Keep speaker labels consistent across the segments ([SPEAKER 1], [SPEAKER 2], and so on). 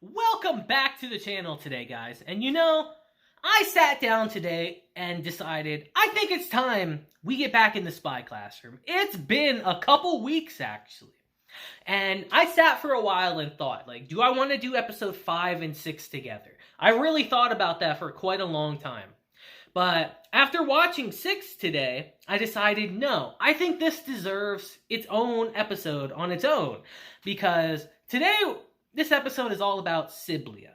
[SPEAKER 1] Welcome back to the channel today, guys. And I sat down today and decided I think it's time we get back in the spy classroom. It's been a couple weeks, actually. And I sat for a while and thought, do I want to do episode 5 and 6 together? I really thought about that for quite a long time. But after watching 6 today, I decided, no, I think this deserves its own episode on its own. Because today, this episode is all about Sibylla.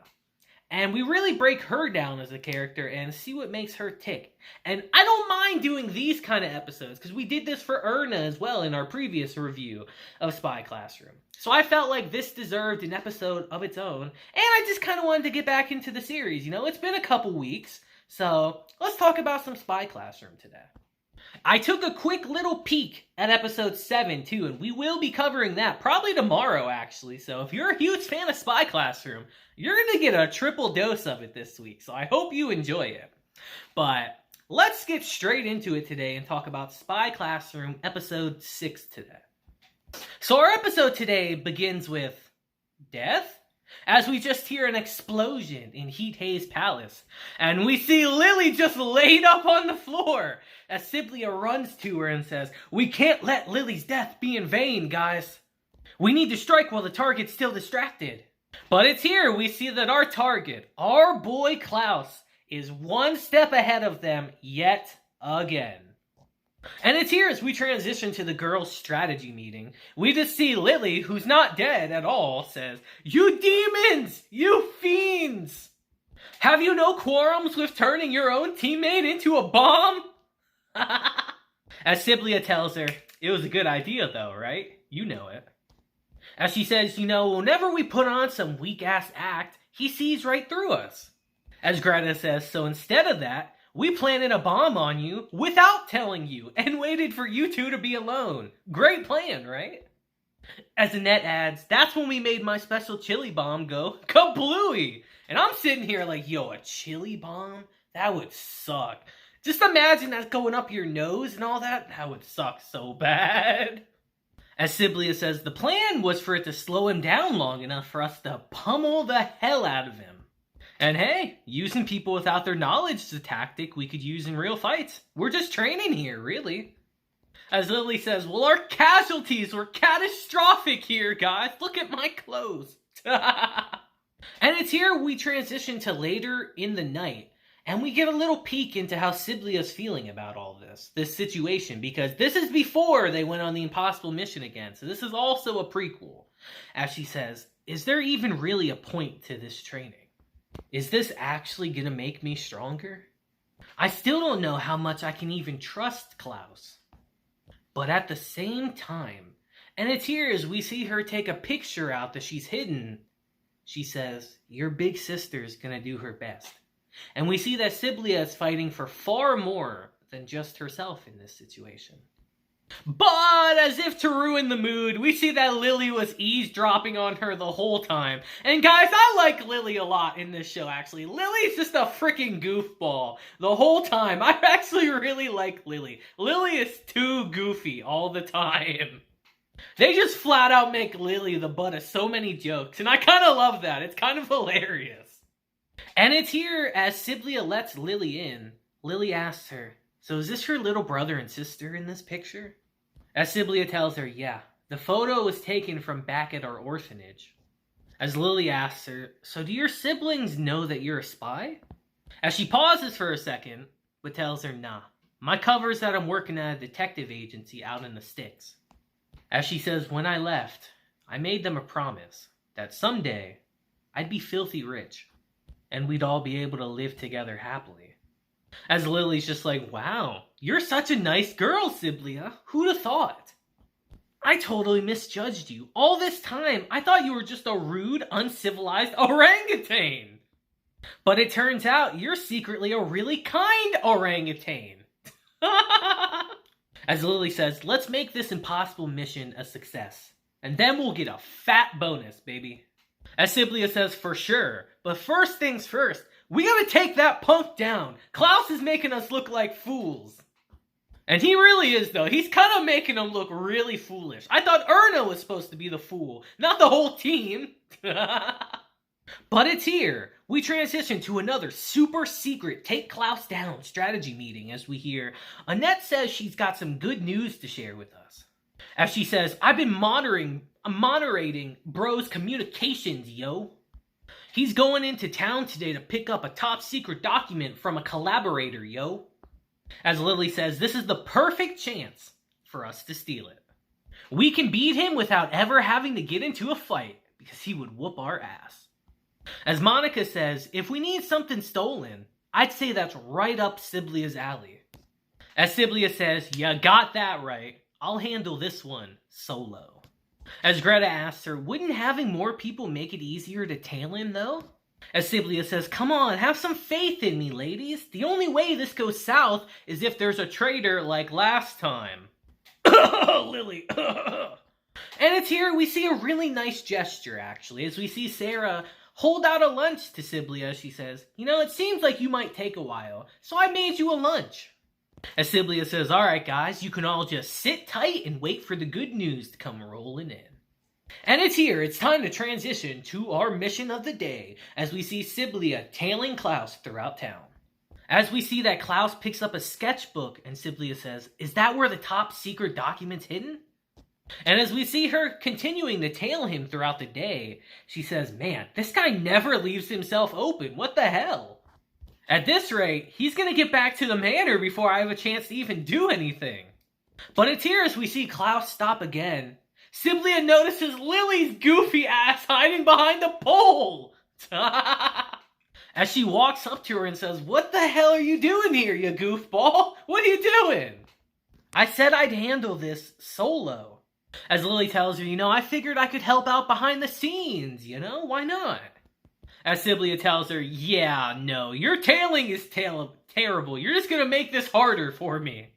[SPEAKER 1] And we really break her down as a character and see what makes her tick. And I don't mind doing these kind of episodes, because we did this for Erna as well in our previous review of Spy Classroom. So I felt like this deserved an episode of its own, and I just kind of wanted to get back into the series. It's been a couple weeks, so let's talk about some Spy Classroom today. I took a quick little peek at episode 7 too, and we will be covering that probably tomorrow, actually. So if you're a huge fan of Spy Classroom, you're going to get a triple dose of it this week, so I hope you enjoy it. But let's get straight into it today and talk about Spy Classroom episode 6 today. So our episode today begins with death, as we just hear an explosion in Heat Haze Palace, and we see Lily just laid up on the floor as Sibylla runs to her and says, "We can't let Lily's death be in vain, guys. We need to strike while the target's still distracted." But it's here we see that our target, our boy Klaus, is one step ahead of them yet again. And it's here as we transition to the girls' strategy meeting. We just see Lily, who's not dead at all, says, "You demons! You fiends! Have you no qualms with turning your own teammate into a bomb?" As Sibylla tells her, "It was a good idea though, right? You know it." As she says, whenever we put on some weak-ass act, he sees right through us. As Greta says, "So instead of that, we planted a bomb on you without telling you and waited for you two to be alone. Great plan, right?" As Annette adds, "That's when we made my special chili bomb go kablooey." And I'm sitting here like, yo, a chili bomb? That would suck. Just imagine that going up your nose and all that. That would suck so bad. As Sibylla says, the plan was for it to slow him down long enough for us to pummel the hell out of him. And hey, using people without their knowledge is a tactic we could use in real fights. We're just training here, really. As Lily says, "Well, our casualties were catastrophic here, guys. Look at my clothes." And it's here we transition to later in the night, and we get a little peek into how Sibylla's feeling about all this situation, because this is before they went on the impossible mission again, so this is also a prequel. As she says, "Is there even really a point to this training? Is this actually gonna make me stronger? I still don't know how much I can even trust Klaus. But at the same time," and it's here as we see her take a picture out that she's hidden, she says, "Your big sister's gonna do her best." And we see that Sibylla is fighting for far more than just herself in this situation. But as if to ruin the mood, we see that Lily was eavesdropping on her the whole time. And guys, I like Lily a lot in this show, actually. Lily's just a freaking goofball the whole time. I actually really like Lily. Lily is too goofy all the time. They just flat out make Lily the butt of so many jokes, and I kind of love that. It's kind of hilarious. And it's here as Sibylla lets Lily in. Lily asks her, "So is this your little brother and sister in this picture?" As Sibylla tells her, "Yeah, the photo was taken from back at our orphanage." As Lily asks her, "So do your siblings know that you're a spy?" As she pauses for a second, but tells her, "Nah, my cover's that I'm working at a detective agency out in the sticks." As she says, "When I left, I made them a promise that someday I'd be filthy rich and we'd all be able to live together happily." As Lily's just like, "Wow, you're such a nice girl, Sibylla. Who'd have thought? I totally misjudged you. All this time, I thought you were just a rude, uncivilized orangutan. But it turns out you're secretly a really kind orangutan." As Lily says, "Let's make this impossible mission a success. And then we'll get a fat bonus, baby." As Sibylla says, "For sure. But first things first, we gotta take that punk down. Klaus is making us look like fools." And he really is, though. He's kind of making them look really foolish. I thought Erna was supposed to be the fool, not the whole team. But it's here. We transition to another super secret take Klaus down strategy meeting as we hear Annette says she's got some good news to share with us. As she says, I've been moderating Bro's communications, yo. He's going into town today to pick up a top secret document from a collaborator, yo. As Lily says, this is the perfect chance for us to steal it. We can beat him without ever having to get into a fight because he would whoop our ass. As Monica says, if we need something stolen, I'd say that's right up Sibyllia's alley. As Sibylla says, you got that right. I'll handle this one solo. As Greta asks her, wouldn't having more people make it easier to tail him, though? As Sibylla says, come on, have some faith in me, ladies. The only way this goes south is if there's a traitor like last time. Lily. And it's here we see a really nice gesture, actually, as we see Sarah hold out a lunch to Sibylla. She says, you know, it seems like you might take a while, so I made you a lunch. As Sibylla says, alright guys, you can all just sit tight and wait for the good news to come rolling in. And it's here, it's time to transition to our mission of the day, as we see Sibylla tailing Klaus throughout town. As we see that Klaus picks up a sketchbook, and Sibylla says, is that where the top secret document's hidden? And as we see her continuing to tail him throughout the day, she says, man, this guy never leaves himself open, what the hell? At this rate, he's gonna get back to the manor before I have a chance to even do anything. But it's here as we see Klaus stop again. Sibylla notices Lily's goofy ass hiding behind the pole. As she walks up to her and says, what the hell are you doing here, you goofball? What are you doing? I said I'd handle this solo. As Lily tells her, you know, I figured I could help out behind the scenes, you know, why not? As Sibylla tells her, yeah, no, your tailing is terrible. You're just gonna make this harder for me.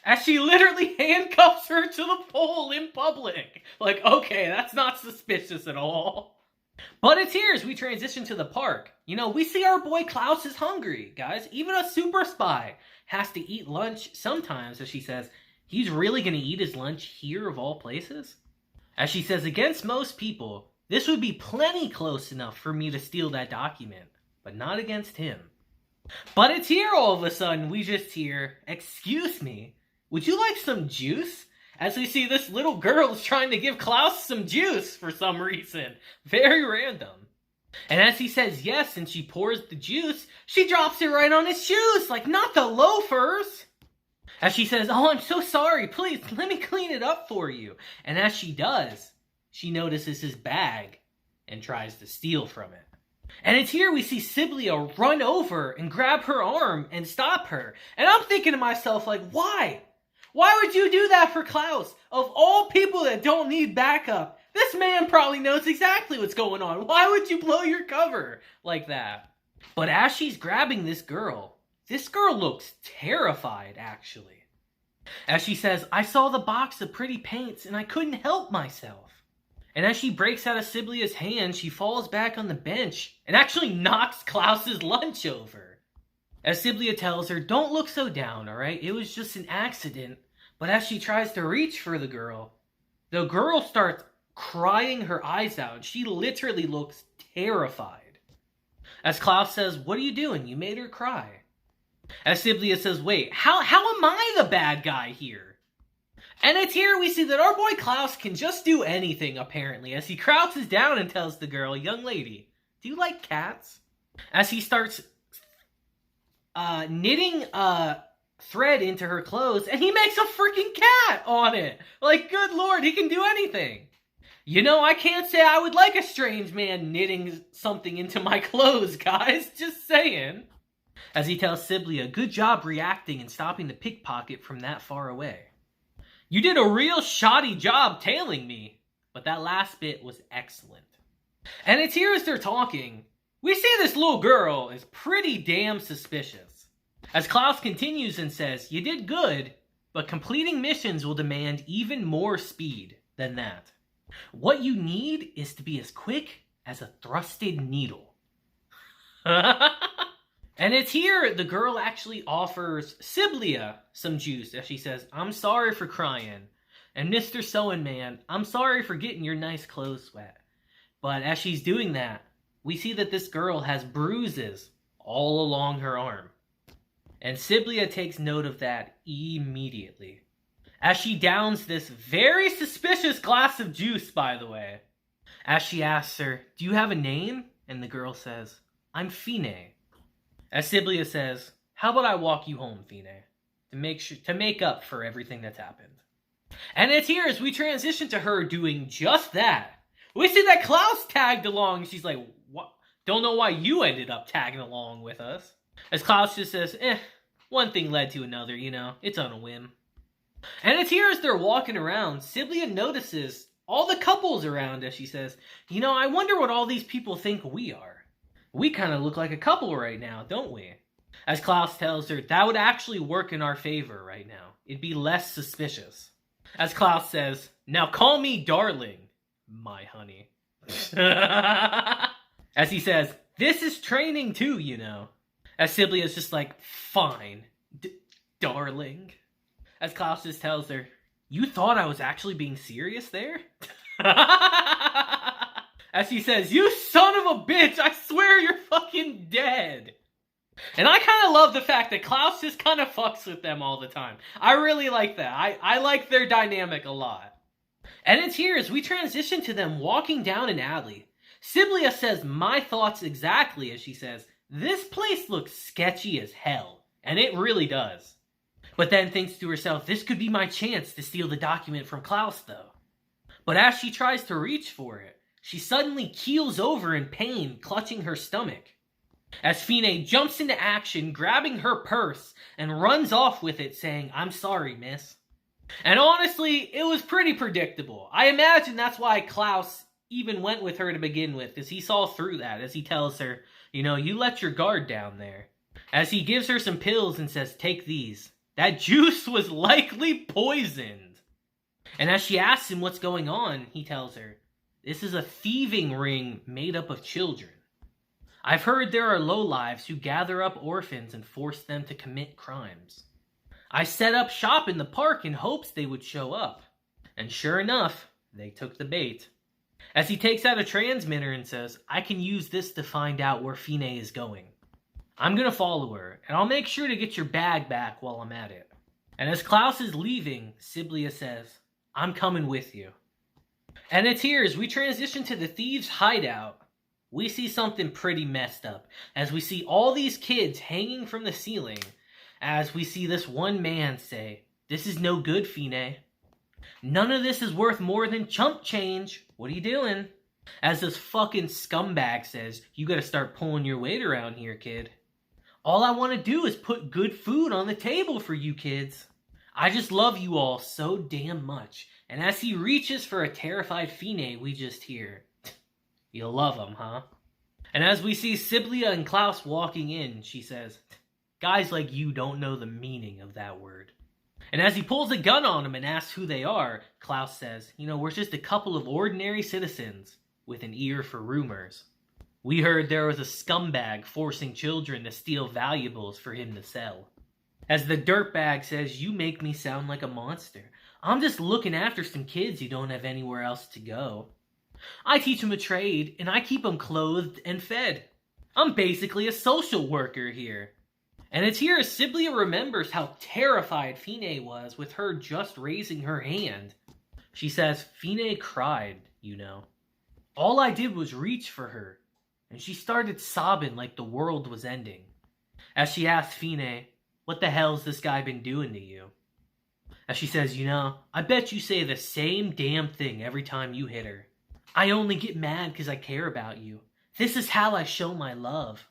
[SPEAKER 1] As she literally handcuffs her to the pole in public. Like, okay, that's not suspicious at all. But it's here as we transition to the park. You know, we see our boy Klaus is hungry, guys. Even a super spy has to eat lunch sometimes, as she says, he's really gonna eat his lunch here of all places? As she says, against most people, this would be plenty close enough for me to steal that document, but not against him. But it's here all of a sudden, we just hear, excuse me, would you like some juice? As we see this little girl is trying to give Klaus some juice for some reason. Very random. And as he says yes and she pours the juice, she drops it right on his shoes, like not the loafers. As she says, oh, I'm so sorry, please, let me clean it up for you. And as she does, she notices his bag and tries to steal from it. And it's here we see Sibylla run over and grab her arm and stop her. And I'm thinking to myself, like, why? Why would you do that for Klaus? Of all people that don't need backup, this man probably knows exactly what's going on. Why would you blow your cover like that? But as she's grabbing this girl looks terrified, actually. As she says, I saw the box of pretty paints and I couldn't help myself. And as she breaks out of Sibylla's hand, she falls back on the bench and actually knocks Klaus's lunch over. As Sibylla tells her, don't look so down, alright? It was just an accident. But as she tries to reach for the girl starts crying her eyes out. She literally looks terrified. As Klaus says, what are you doing? You made her cry. As Sibylla says, wait, how am I the bad guy here? And it's here we see that our boy Klaus can just do anything, apparently, as he crouches down and tells the girl, young lady, do you like cats? As he starts knitting thread into her clothes, and he makes a freaking cat on it. Like, good lord, he can do anything. You know, I can't say I would like a strange man knitting something into my clothes, guys. Just saying. As he tells Sibylla, good job reacting and stopping the pickpocket from that far away. You did a real shoddy job tailing me, but that last bit was excellent. And it's here as they're talking, we see this little girl is pretty damn suspicious. As Klaus continues and says, you did good, but completing missions will demand even more speed than that. What you need is to be as quick as a thrusted needle. And it's here the girl actually offers Sibylla some juice as she says, I'm sorry for crying. And Mr. Sewing Man, I'm sorry for getting your nice clothes wet. But as she's doing that, we see that this girl has bruises all along her arm. And Sibylla takes note of that immediately, as she downs this very suspicious glass of juice, by the way. As she asks her, "Do you have a name?" And the girl says, "I'm Fine." As Sibylla says, "How about I walk you home, Fine, to make up for everything that's happened." And it's here as we transition to her doing just that. We see that Klaus tagged along. She's like, "What? Don't know why you ended up tagging along with us." As Klaus just says, one thing led to another, it's on a whim. And it's here as they're walking around, Sibylla notices all the couples around as she says, "I wonder what all these people think we are. We kind of look like a couple right now, don't we?" As Klaus tells her, that would actually work in our favor right now. It'd be less suspicious. As Klaus says, "Now call me darling, my honey." As he says, "This is training too, As Sibylla is just like, "Fine, darling." As Klaus just tells her, "You thought I was actually being serious there?" As he says, "You son of a bitch, I swear you're fucking dead." And I kind of love the fact that Klaus just kind of fucks with them all the time. I really like that. I like their dynamic a lot. And it's here as we transition to them walking down an alley. Sibylla says my thoughts exactly as she says, "This place looks sketchy as hell." And it really does. But then thinks to herself, this could be my chance to steal the document from Klaus though. But as she tries to reach for it, she suddenly keels over in pain, clutching her stomach. As Fine jumps into action, grabbing her purse, and runs off with it saying, "I'm sorry, miss." And honestly, it was pretty predictable. I imagine that's why Klaus even went with her to begin with, as he saw through that, as he tells her, "You let your guard down there." As he gives her some pills and says, "Take these. That juice was likely poisoned." And as she asks him what's going on, he tells her, "This is a thieving ring made up of children. I've heard there are lowlives who gather up orphans and force them to commit crimes. I set up shop in the park in hopes they would show up. And sure enough, they took the bait." As he takes out a transmitter and says, "I can use this to find out where Fine is going. I'm gonna follow her, and I'll make sure to get your bag back while I'm at it." And as Klaus is leaving, Sibylla says, "I'm coming with you." And it's here as we transition to the thieves' hideout. We see something pretty messed up, as we see all these kids hanging from the ceiling, as we see this one man say, "This is no good, Fine. None of this is worth more than chump change. What are you doing?" As this fucking scumbag says, "You gotta start pulling your weight around here, kid. All I want to do is put good food on the table for you kids. I just love you all so damn much." And as he reaches for a terrified Fine, we just hear, "You love him, huh?" And as we see Sibylla and Klaus walking in, she says, "Guys like you don't know the meaning of that word." And as he pulls a gun on him and asks who they are, Klaus says, "We're just a couple of ordinary citizens with an ear for rumors. We heard there was a scumbag forcing children to steal valuables for him to sell." As the dirtbag says, "You make me sound like a monster. I'm just looking after some kids who don't have anywhere else to go. I teach them a trade, and I keep them clothed and fed. I'm basically a social worker here." And it's here as Sibylla remembers how terrified Fine was with her just raising her hand. She says, "Fine cried, All I did was reach for her, and she started sobbing like the world was ending." As she asked Fine, "What the hell's this guy been doing to you?" As she says, I bet you say the same damn thing every time you hit her. I only get mad because I care about you. This is how I show my love.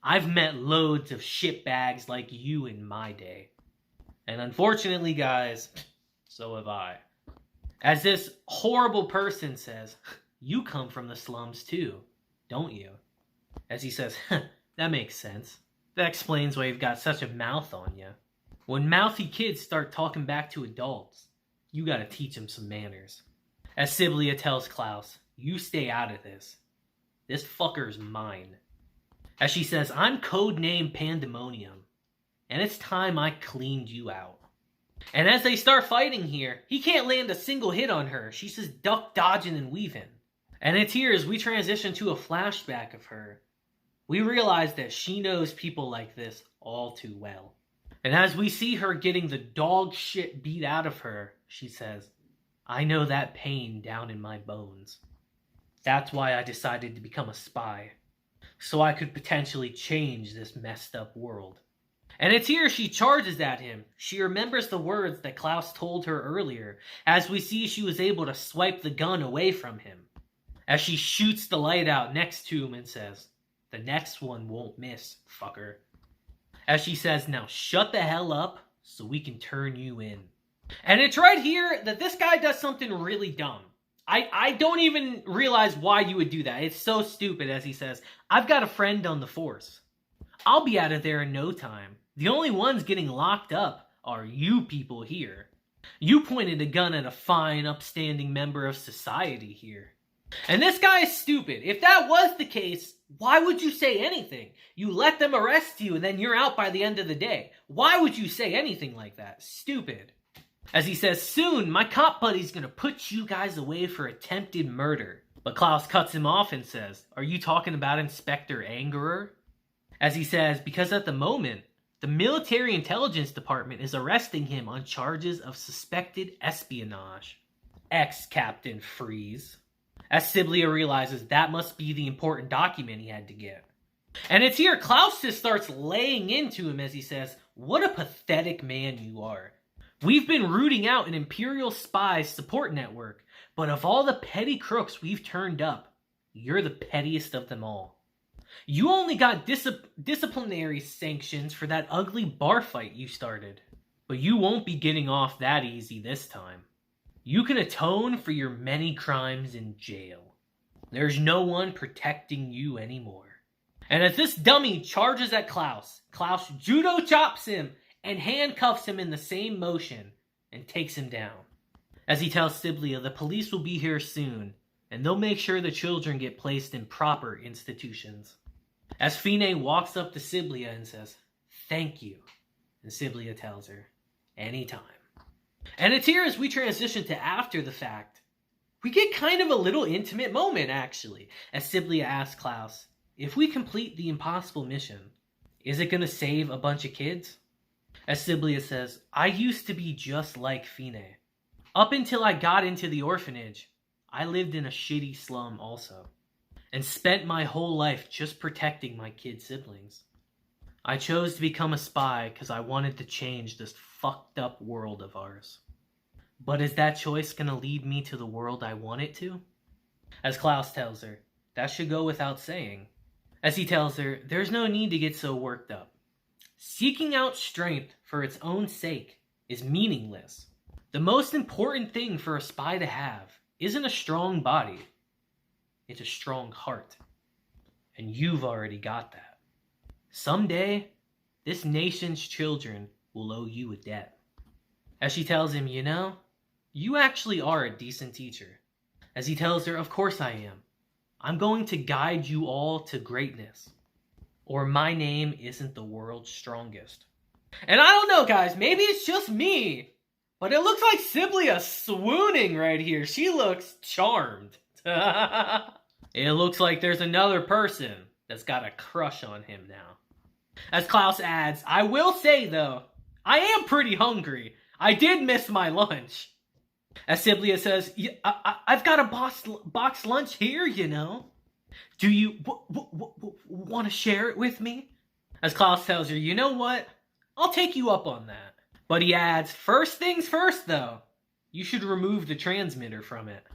[SPEAKER 1] I've met loads of shitbags like you in my day. And unfortunately, guys, so have I." As this horrible person says, "You come from the slums too, don't you?" As he says, "That makes sense. That explains why you've got such a mouth on you. When mouthy kids start talking back to adults, you gotta teach them some manners." As Sibylla tells Klaus, "You stay out of this. This fucker's mine." As she says, "I'm codenamed Pandemonium, and it's time I cleaned you out." And as they start fighting here, he can't land a single hit on her. She's just duck, dodging, and weaving. And it's here as we transition to a flashback of her. We realize that she knows people like this all too well. And as we see her getting the dog shit beat out of her, she says, "I know that pain down in my bones. That's why I decided to become a spy, so I could potentially change this messed up world." And it's here she charges at him. She remembers the words that Klaus told her earlier, as we see she was able to swipe the gun away from him. As she shoots the light out next to him and says, "The next one won't miss, fucker." As she says, "Now shut the hell up so we can turn you in." And it's right here that this guy does something really dumb. I don't even realize why you would do that. It's so stupid as he says, "I've got a friend on the force. I'll be out of there in no time. The only ones getting locked up are you people here. You pointed a gun at a fine, upstanding member of society here." And this guy is stupid. If that was the case, why would you say anything? You let them arrest you and then you're out by the end of the day. Why would you say anything like that? Stupid. As he says, "Soon, my cop buddy's gonna put you guys away for attempted murder." But Klaus cuts him off and says, "Are you talking about Inspector Angerer?" As he says, because at the moment, the military intelligence department is arresting him on charges of suspected espionage. Ex-Captain Freeze. As Sibylla realizes that must be the important document he had to get. And it's here Klaus just starts laying into him as he says, "What a pathetic man you are. We've been rooting out an Imperial spy support network, but of all the petty crooks we've turned up, you're the pettiest of them all. You only got disciplinary sanctions for that ugly bar fight you started, but you won't be getting off that easy this time. You can atone for your many crimes in jail. There's no one protecting you anymore." And as this dummy charges at Klaus, Klaus judo chops him and handcuffs him in the same motion and takes him down. As he tells Sibylla the police will be here soon, and they'll make sure the children get placed in proper institutions. As Fine walks up to Sibylla and says, "Thank you," and Sibylla tells her, "Anytime." And it's here as we transition to after the fact. We get kind of a little intimate moment, actually, as Sibylla asks Klaus, "If we complete the impossible mission, is it going to save a bunch of kids?" As Sibylla says, "I used to be just like Fine. Up until I got into the orphanage, I lived in a shitty slum also, and spent my whole life just protecting my kid siblings. I chose to become a spy because I wanted to change this fucked up world of ours. But is that choice going to lead me to the world I want it to?" As Klaus tells her, that should go without saying. As he tells her, there's no need to get so worked up. Seeking out strength for its own sake is meaningless. The most important thing for a spy to have isn't a strong body. It's a strong heart. And you've already got that. Someday, this nation's children will owe you a debt. As she tells him, "You know, you actually are a decent teacher." As he tells her, "Of course I am. I'm going to guide you all to greatness. Or my name isn't the world's strongest." And I don't know, guys, maybe it's just me, but it looks like Sibylla swooning right here. She looks charmed. It looks like there's another person that's got a crush on him now. As Klaus adds, "I will say, though, I am pretty hungry. I did miss my lunch." As Sibylla says, I've got a box lunch here, you know. Do you want to share it with me?" As Klaus tells her, "You know what? I'll take you up on that." But he adds, "First things first, though. You should remove the transmitter from it."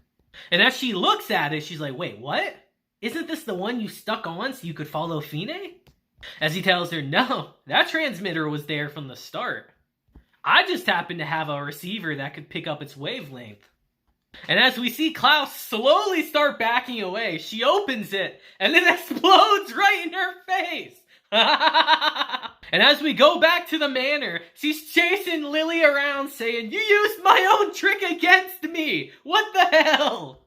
[SPEAKER 1] And as she looks at it, she's like, "Wait, what? Isn't this the one you stuck on so you could follow Fine?" As he tells her, "No, that transmitter was there from the start. I just happened to have a receiver that could pick up its wavelength." And as we see Klaus slowly start backing away, she opens it, and it explodes right in her face. And as we go back to the manor, she's chasing Lily around saying, "You used my own trick against me! What the hell?"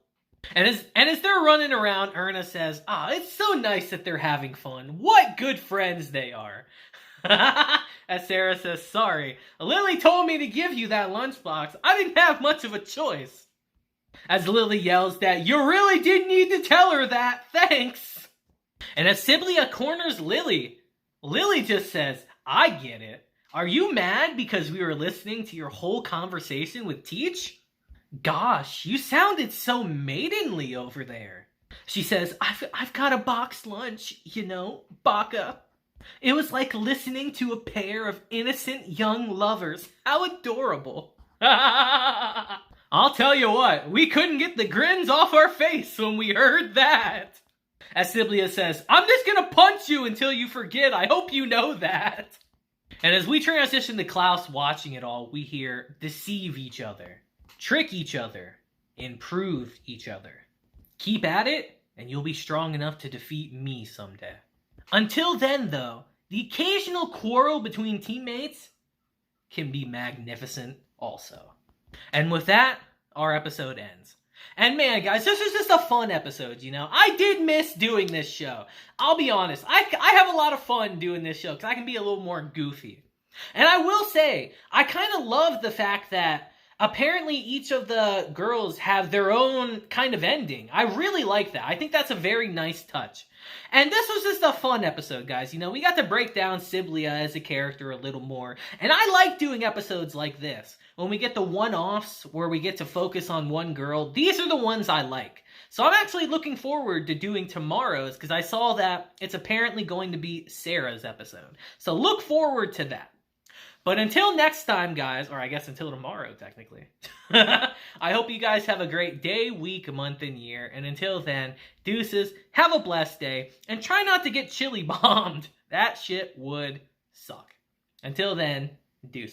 [SPEAKER 1] And as they're running around, Erna says, "It's so nice that they're having fun. What good friends they are." As Sarah says, "Sorry, Lily told me to give you that lunchbox. I didn't have much of a choice." As Lily yells that, "You really didn't need to tell her that, thanks." And as Sibylla corners Lily, Lily just says, "I get it. Are you mad because we were listening to your whole conversation with Teach? Gosh, you sounded so maidenly over there." She says, I've got a boxed lunch, Baka. It was like listening to a pair of innocent young lovers. How adorable." I'll tell you what, we couldn't get the grins off our face when we heard that. As Sibylla says, "I'm just gonna punch you until you forget. I hope you know that." And as we transition to Klaus watching it all, we hear deceive each other, trick each other, improve each other. Keep at it, and you'll be strong enough to defeat me someday. Until then, though, the occasional quarrel between teammates can be magnificent also. And with that, our episode ends. And man, guys, this was just a fun episode, I did miss doing this show. I'll be honest, I have a lot of fun doing this show, because I can be a little more goofy. And I will say, I kind of love the fact that apparently each of the girls have their own kind of ending. I really like that. I think that's a very nice touch. And this was just a fun episode, guys. We got to break down Sibylla as a character a little more. And I like doing episodes like this. When we get the one-offs where we get to focus on one girl, these are the ones I like. So I'm actually looking forward to doing tomorrow's, because I saw that it's apparently going to be Sarah's episode. So look forward to that. But until next time, guys, or I guess until tomorrow, technically, I hope you guys have a great day, week, month, and year. And until then, deuces, have a blessed day, and try not to get chili bombed. That shit would suck. Until then, deuces.